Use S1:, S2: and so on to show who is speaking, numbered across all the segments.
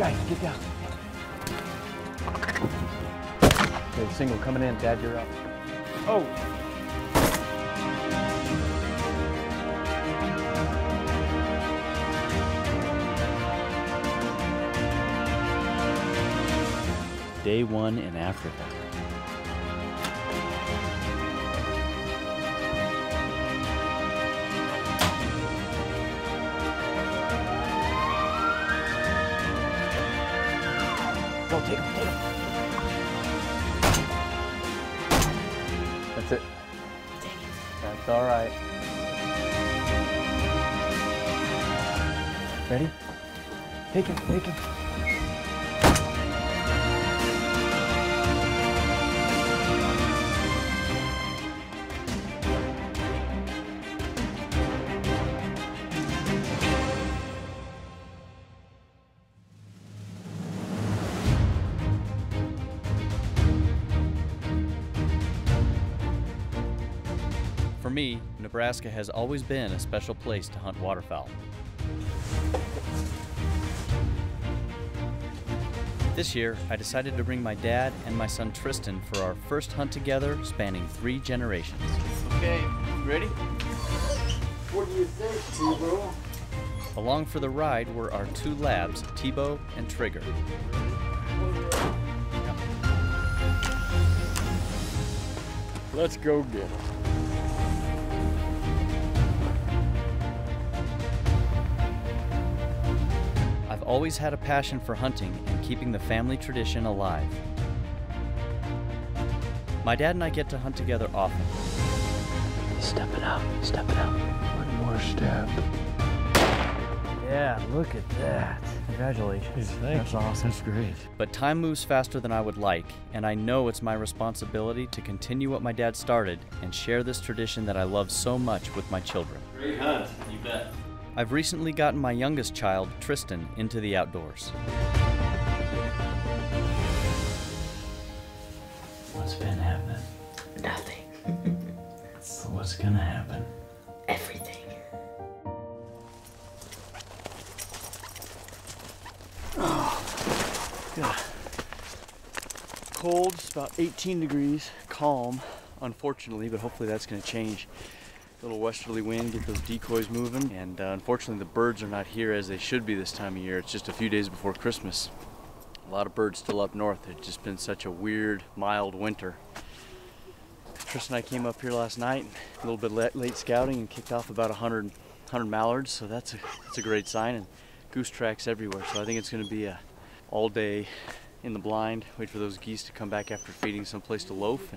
S1: Guys, get down. Okay, single coming in. Dad, you're up. Oh. Day one in Africa. Go, take him, take him. That's it. That's all right. Ready? Take him, take him. For me, Nebraska has always been a special place to hunt waterfowl. This year, I decided to bring my dad and my son Tristan for our first hunt together spanning 3 generations. Okay, ready?
S2: What do you think, T-Bro?
S1: Along for the ride were our 2 labs, Tebow and Trigger.
S2: Let's go get it.
S1: I've always had a passion for hunting and keeping the family tradition alive. My dad and I get to hunt together often. Step it out, step it out.
S2: One more step.
S1: Yeah, look at that. Congratulations.
S2: That's awesome. That's great.
S1: But time moves faster than I would like, and I know it's my responsibility to continue what my dad started and share this tradition that I love so much with my children.
S3: Great hunt, you bet.
S1: I've recently gotten my youngest child, Tristan, into the outdoors.
S3: What's been happening?
S4: Nothing.
S3: So what's gonna happen?
S4: Everything.
S1: Yeah. Cold, it's about 18 degrees, calm, unfortunately, but hopefully that's going to change. A little westerly wind, get those decoys moving, and unfortunately the birds are not here as they should be this time of year. It's just a few days before Christmas. A lot of birds still up north. It's just been such a weird, mild winter. Tristan and I came up here last night, a little bit late scouting, and kicked off about 100 mallards, so that's a great sign, and goose tracks everywhere. So I think it's going to be a all day in the blind, wait for those geese to come back after feeding someplace to loaf.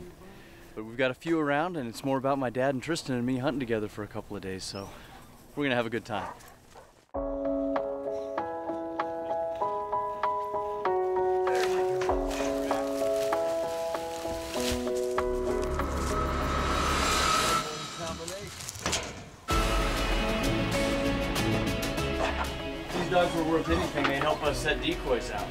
S1: But we've got a few around, and it's more about my dad and Tristan and me hunting together for a couple of days, so we're gonna have a good time. These dogs were worth anything. They help us set decoys out.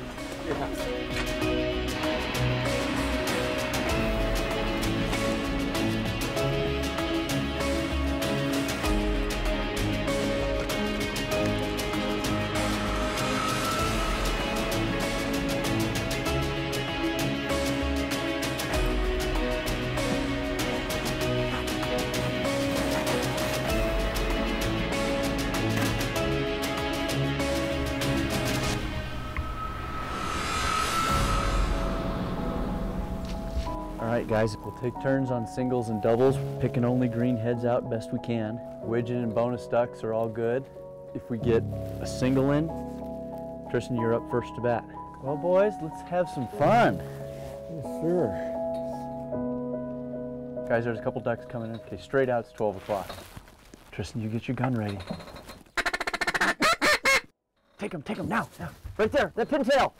S1: All right, guys, we'll take turns on singles and doubles, picking only green heads out best we can. Widgeon and bonus ducks are all good. If we get a single in, Tristan, you're up first to bat. Well, boys, let's have some fun.
S2: Yes, sir.
S1: Guys, there's a couple ducks coming in. Okay, straight out, it's 12 o'clock. Tristan, you get your gun ready. Take him now. Right there, that pintail.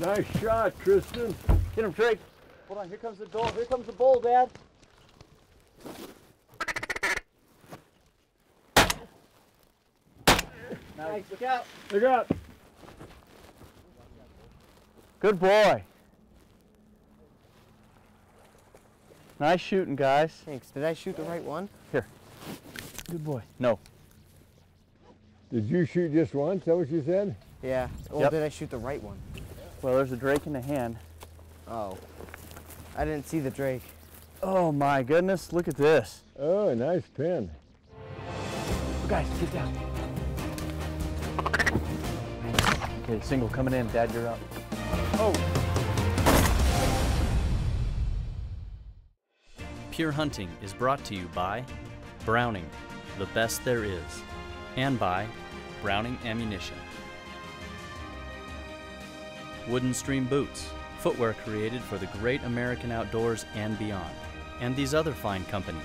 S2: Nice shot, Tristan.
S1: Get him, Drake. Hold on, here comes the bull. Here comes the bull, Dad. Nice, look out.
S2: Look out.
S1: Good boy. Nice shooting, guys.
S4: Thanks. Did I shoot the right one?
S1: Here. Good boy. No.
S2: Did you shoot just once? Is that what you said?
S5: Yeah. Or did I shoot the right one?
S1: Well, there's a drake in the hand.
S5: Oh. I didn't see the drake.
S1: Oh my goodness, look at this.
S2: Oh, nice pin.
S1: Guys, get down. Okay, single coming in. Dad, you're up. Oh.
S3: Pure Hunting is brought to you by Browning, the best there is, and by Browning Ammunition. Wooden Stream Boots, footwear created for the great American outdoors and beyond, and these other fine companies.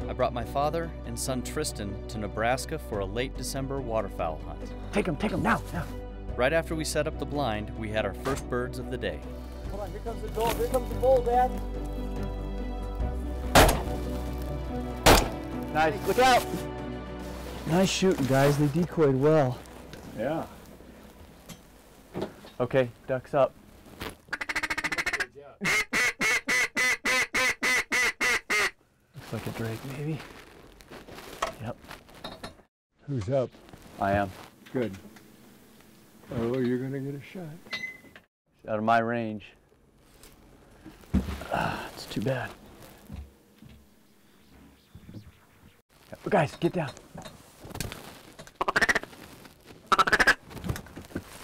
S3: I brought my father and son Tristan to Nebraska for a late December waterfowl hunt.
S1: Take him now.
S3: Right after we set up the blind, we had our first birds of the day.
S5: Hold on, here comes the bull. Here comes the bull, Dad.
S1: Nice, look out. Nice shooting, guys. They decoyed well.
S2: Yeah.
S1: Okay, ducks up. Looks like a drake, maybe. Yep.
S2: Who's up?
S1: I am.
S2: Good. Oh, you're gonna get a shot.
S1: It's out of my range. It's too bad. Guys, get down.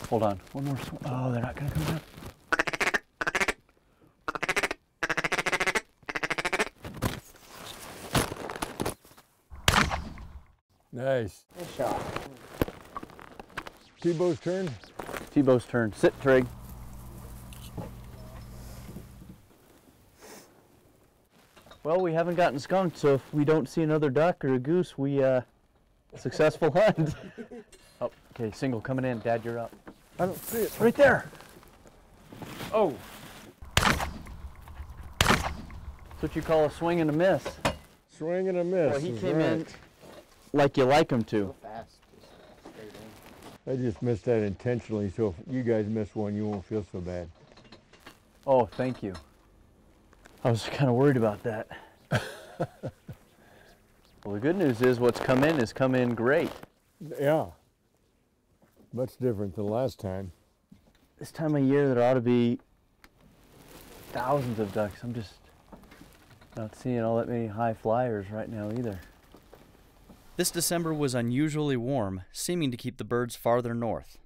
S1: Hold on. One more. Oh, they're not gonna come down.
S2: Nice.
S5: Good shot.
S2: T-bow's turn.
S1: T-bow's turn. Sit, Trig. Well, we haven't gotten skunked, so if we don't see another duck or a goose, we successful hunt. Oh, okay, single coming in. Dad, you're up.
S2: I don't see it.
S1: Right there.
S2: Oh.
S1: That's what you call a swing and a miss.
S2: Swing and a miss.
S1: Well, he
S2: is
S1: came in
S2: right.
S1: like you like him to.
S5: Go fast. Just straight in.
S2: I just missed that intentionally, so if you guys miss one, you won't feel so bad.
S1: Oh, thank you. I was kind of worried about that. Well, the good news is what's come in has come in great.
S2: Yeah. Much different than last time.
S1: This time of year, there ought to be thousands of ducks. I'm just not seeing all that many high flyers right now either.
S3: This December was unusually warm, seeming to keep the birds farther north.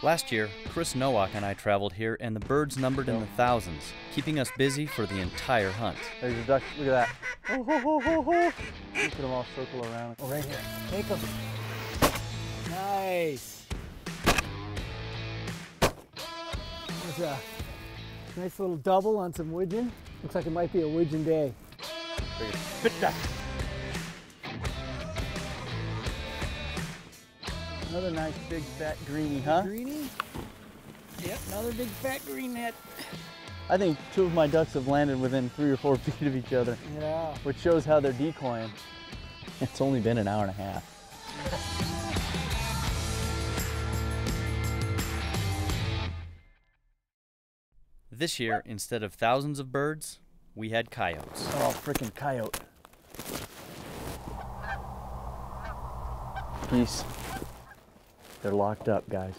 S3: Last year, Chris Nowak and I traveled here, and the birds numbered in the thousands, keeping us busy for the entire hunt.
S1: There's a duck. Look at that. Oh, ho, ho, ho, ho. Look at them all circle around.
S5: Oh, right here. Take him. Nice. There's a nice little double on some widgeon. Looks like it might be a widgeon day.
S1: Spit duck. Another nice big fat greenie, huh?
S5: Greenie? Yep, another big fat green net.
S1: I think two of my ducks have landed within 3 or 4 feet of each other,
S5: Yeah.
S1: which shows how they're decoying. It's only been an hour and a half.
S3: This year, instead of thousands of birds, we had coyotes.
S1: Oh, frickin' coyote. Geese. They're locked up, guys.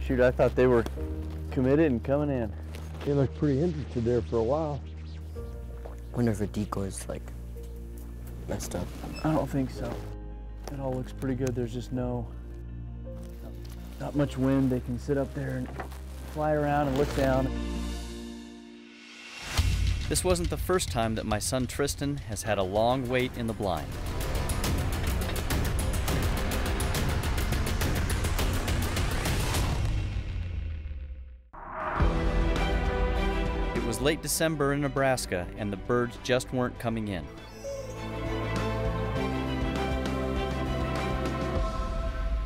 S1: Shoot, I thought they were committed and coming in.
S2: They looked pretty interested there for a while.
S5: Wonder if the decoy's like messed up.
S1: I don't think so. It all looks pretty good. There's just not much wind. They can sit up there and fly around and look down.
S3: This wasn't the first time that my son Tristan has had a long wait in the blind. It was was late December in Nebraska, and the birds just weren't coming in.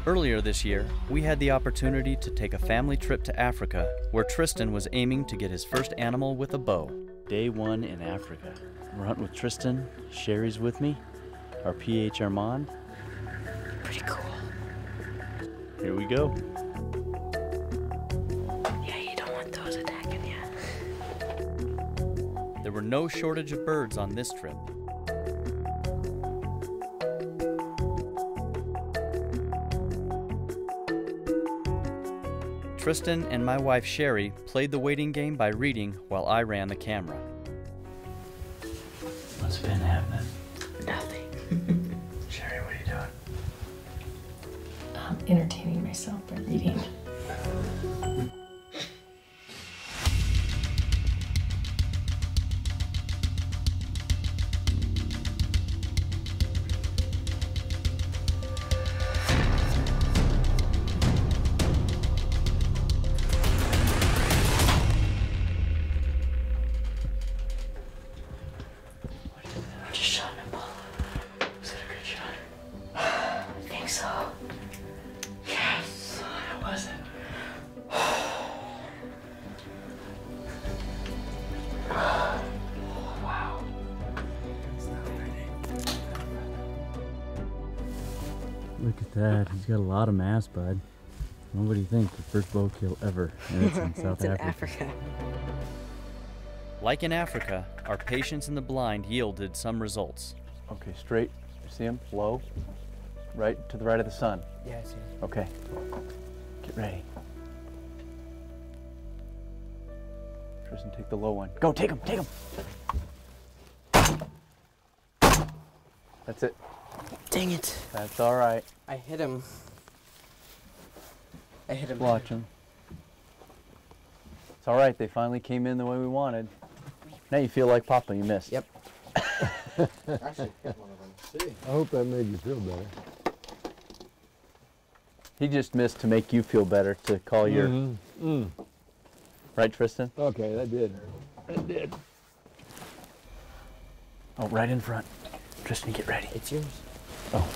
S3: Earlier this year, we had the opportunity to take a family trip to Africa, where Tristan was aiming to get his first animal with a bow.
S1: Day one in Africa. We're hunting with Tristan. Sherry's with me. Our PH Armand.
S4: Pretty cool.
S1: Here we go.
S4: Yeah, you don't want those attacking you.
S3: There were no shortage of birds on this trip. Tristan and my wife Sherry played the waiting game by reading while I ran the camera.
S1: What's been happening?
S4: Nothing.
S1: Sherry, what are you doing?
S4: I'm entertaining myself by reading. Just shot an Apollo. Was that a good shot? I think so. Yes. How was it? Wow.
S1: Look at that. He's got a lot of mass, bud. What do you think? The first bow kill ever. And it's in South Africa.
S3: Like in Africa, our patience in the blind yielded some results.
S1: Okay, straight. You see him? Low. Right to the right of the sun.
S5: Yeah, I see.
S1: Okay. Get ready. Tristan, take the low one. Go, take him, take him. That's it.
S6: Dang it.
S1: That's all right.
S6: I hit him.
S1: Watch him. It's all right. They finally came in the way we wanted. Now you feel like Papa. You missed.
S6: Yep.
S2: I hope that made you feel better.
S1: He just missed to make you feel better, to call your... Right, Tristan?
S2: Okay, that did. That did.
S1: Oh, right in front. Tristan, get ready.
S6: It's yours.
S1: Oh.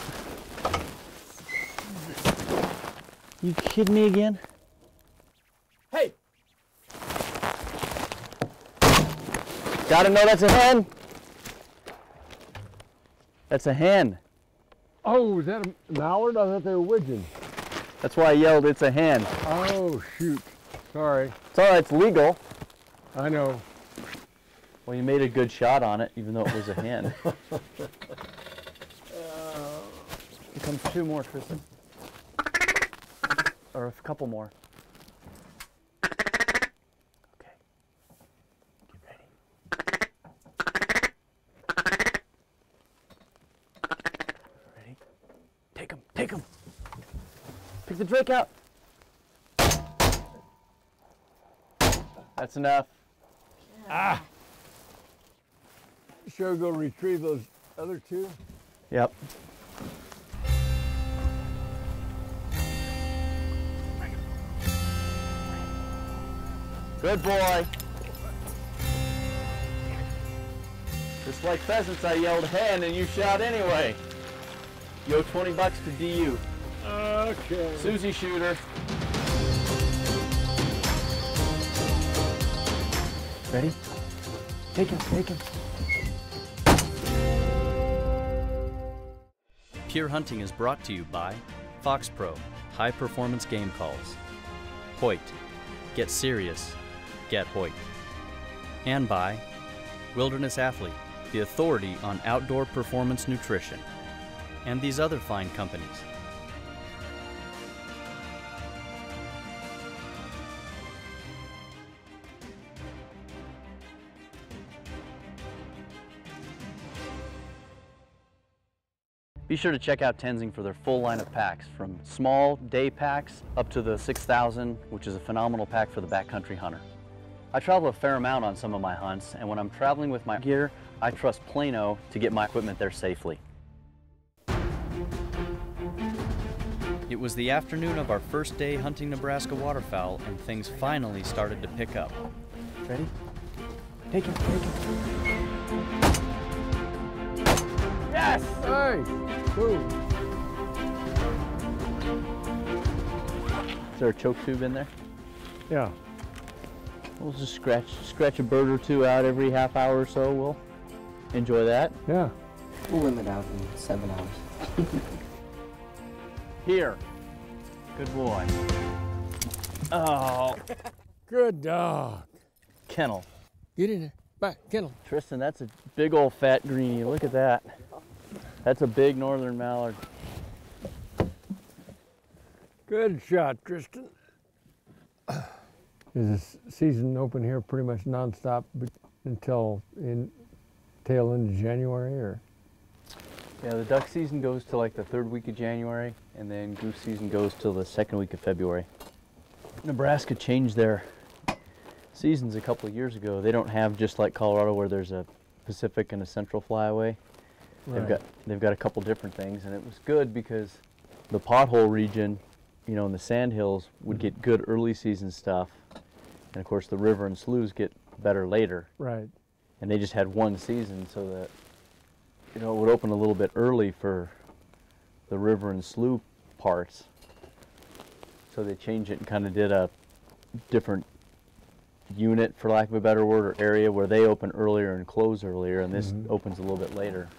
S1: You kidding me again?
S6: Hey!
S1: Gotta know that's a hen. That's a hen.
S2: Oh, is that a mallard? I thought they were widgeon.
S1: That's why I yelled, it's a hen.
S2: Oh, shoot. Sorry.
S1: It's all right, it's legal.
S2: I know.
S1: Well, you made a good shot on it, even though it was a hen. Here comes two more, Tristan. Or a couple more. Okay. Get ready. Ready? Take him, take him. Pick the drake out. That's enough.
S2: Ah! Sure, go retrieve those other two.
S1: Yep. Good boy. Just like pheasants, I yelled hen and you shot anyway. You owe 20 bucks to DU.
S2: Okay.
S1: Susie shooter. Ready? Take him, take him.
S3: Pure Hunting is brought to you by Fox Pro, high performance game calls. Hoyt, get serious, get Hoyt. And by Wilderness Athlete, the authority on outdoor performance nutrition. And these other fine companies.
S1: Be sure to check out Tenzing for their full line of packs, from small day packs up to the 6,000, which is a phenomenal pack for the backcountry hunter. I travel a fair amount on some of my hunts, and when I'm traveling with my gear, I trust Plano to get my equipment there safely.
S3: It was the afternoon of our first day hunting Nebraska waterfowl, and things finally started to pick up.
S1: Ready? Take him, take him.
S2: Yes! Nice! Boom.
S3: Is there a choke tube in there?
S2: Yeah.
S3: We'll just scratch a bird or two out every half hour or so. We'll enjoy that.
S2: Yeah.
S6: We'll limit out in 7 hours.
S3: Here. Good boy. Oh,
S2: Good dog.
S3: kennel.
S2: Get in there. Back, kennel.
S3: Tristan, that's a big old fat greenie. Look at that. That's a big northern mallard.
S2: Good shot, Tristan. Is the season open here pretty much nonstop until tail end of January, or?
S3: Yeah, the duck season goes to like the 3rd week of January, and then goose season goes till the 2nd week of February. Nebraska changed their seasons a couple of years ago. They don't have, just like Colorado, where there's a Pacific and a Central flyaway.
S2: Right.
S3: They've got a couple different things, and it was good because the pothole region, you know, in the sandhills would get good early season stuff, and of course the river and sloughs get better later.
S2: Right.
S3: And they just had one season, so that, you know, it would open a little bit early for the river and slough parts. So they changed it and kind of did a different unit, for lack of a better word, or area where they open earlier and close earlier, and this opens a little bit later,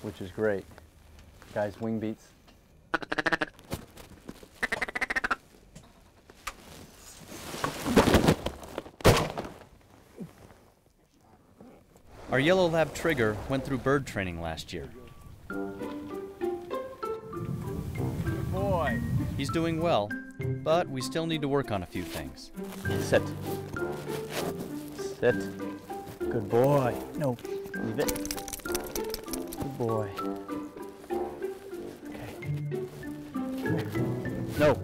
S3: which is great. Guys, wing beats. Our yellow lab Trigger went through bird training last year.
S1: Good boy.
S3: He's doing well, but we still need to work on a few things. Sit. Sit. Good boy. No, leave it. Good boy. Okay. No.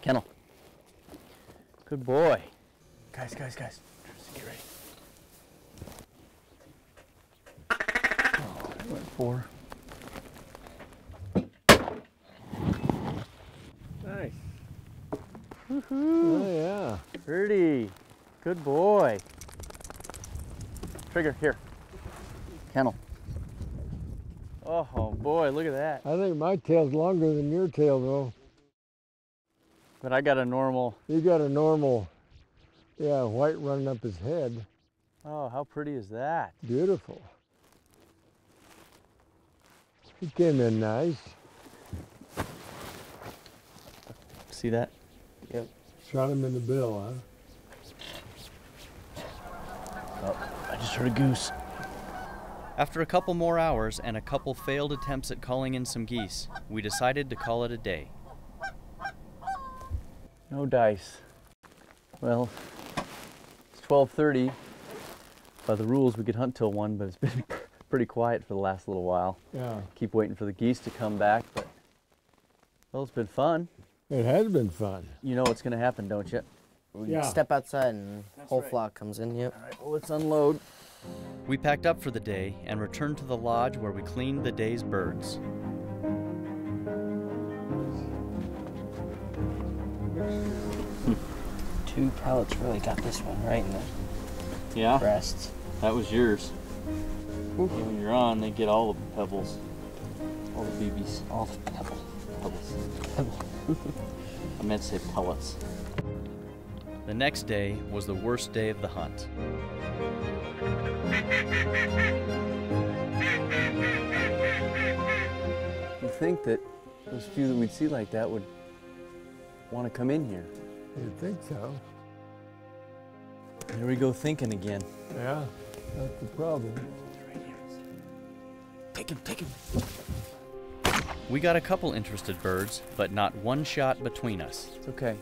S3: Kennel. Good boy. Guys. Tristan, get ready. Oh, I went 4.
S2: Nice. Oh, yeah.
S3: Pretty. Good boy. Trigger, here. Kennel. Oh boy, look at that.
S2: I think my tail's longer than your tail, though.
S3: But I got a normal.
S2: You got a normal, yeah, white running up his head.
S3: Oh, how pretty is that?
S2: Beautiful. He came in nice.
S3: See that?
S6: Yep.
S2: Shot him in the bill, huh?
S3: Oh, I just heard a goose. After a couple more hours and a couple failed attempts at calling in some geese, we decided to call it a day. No dice. Well, it's 12:30. By the rules, we could hunt till 1, but it's been pretty quiet for the last little while.
S2: Yeah.
S3: Keep waiting for the geese to come back, but, well, it's been fun.
S2: It has been fun.
S3: You know what's going to happen, don't you?
S6: We
S2: Yeah.
S6: step outside and whole flock comes in, yep.
S3: All right, well, let's unload. We packed up for the day and returned to the lodge where we cleaned the day's birds.
S6: Two pellets really got this one right in the
S3: Yeah,
S6: breast.
S3: that was yours. When you're on, they get all the pebbles. All the BBs.
S6: All the pebbles.
S3: Pebbles. I meant to say pellets. The next day was the worst day of the hunt. You'd think that those few that we'd see like that would want to come in here.
S2: You'd think so.
S3: Here we go thinking again.
S2: Yeah, that's the problem.
S3: Take him. We got a couple interested birds, but not one shot between us. It's okay.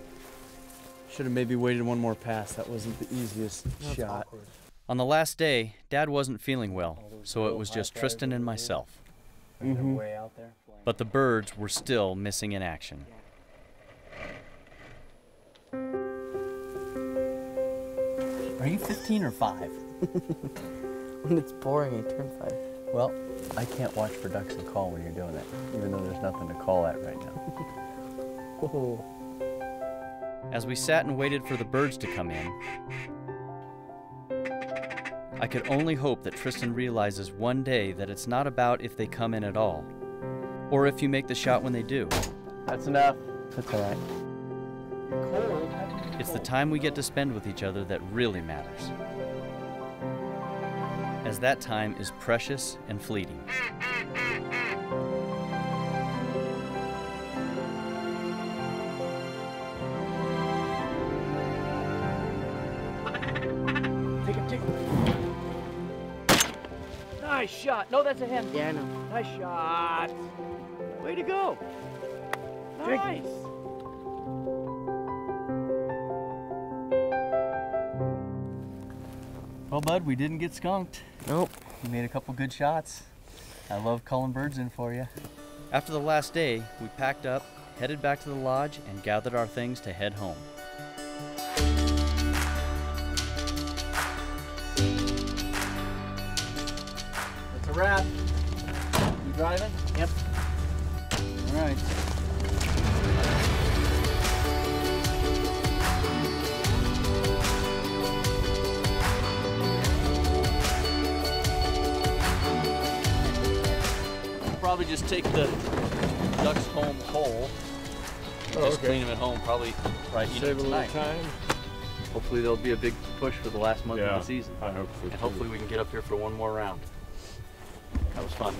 S3: Should have maybe waited one more pass. That wasn't the easiest shot.
S6: Awkward.
S3: On the last day, Dad wasn't feeling well, so it was just Tristan and myself. But the birds were still missing in action. Are you 15 or 5?
S6: When it's boring, I turn 5.
S3: Well, I can't watch for ducks and call when you're doing it, even though there's nothing to call at right now.
S6: Oh.
S3: As we sat and waited for the birds to come in, I could only hope that Tristan realizes one day that it's not about if they come in at all, or if you make the shot when they do.
S6: That's enough. That's all right.
S3: It's the time we get to spend with each other that really matters, as that time is precious and fleeting.
S1: Nice shot. No, that's a hen.
S6: Yeah, I know.
S1: Nice shot. Way to go. Nice. Well, bud, we didn't get skunked.
S6: Nope.
S1: You made a couple good shots. I love calling birds in for you.
S3: After the last day, we packed up, headed back to the lodge, and gathered our things to head home.
S1: That's a wrap. You driving?
S6: Yep.
S1: All right. Probably just take the ducks home whole and just clean them at home. Probably eat them tonight. Hopefully there'll be a big push for the last month of the season.
S2: I hope so.
S1: And hopefully we can get up here for one more round. That was fun.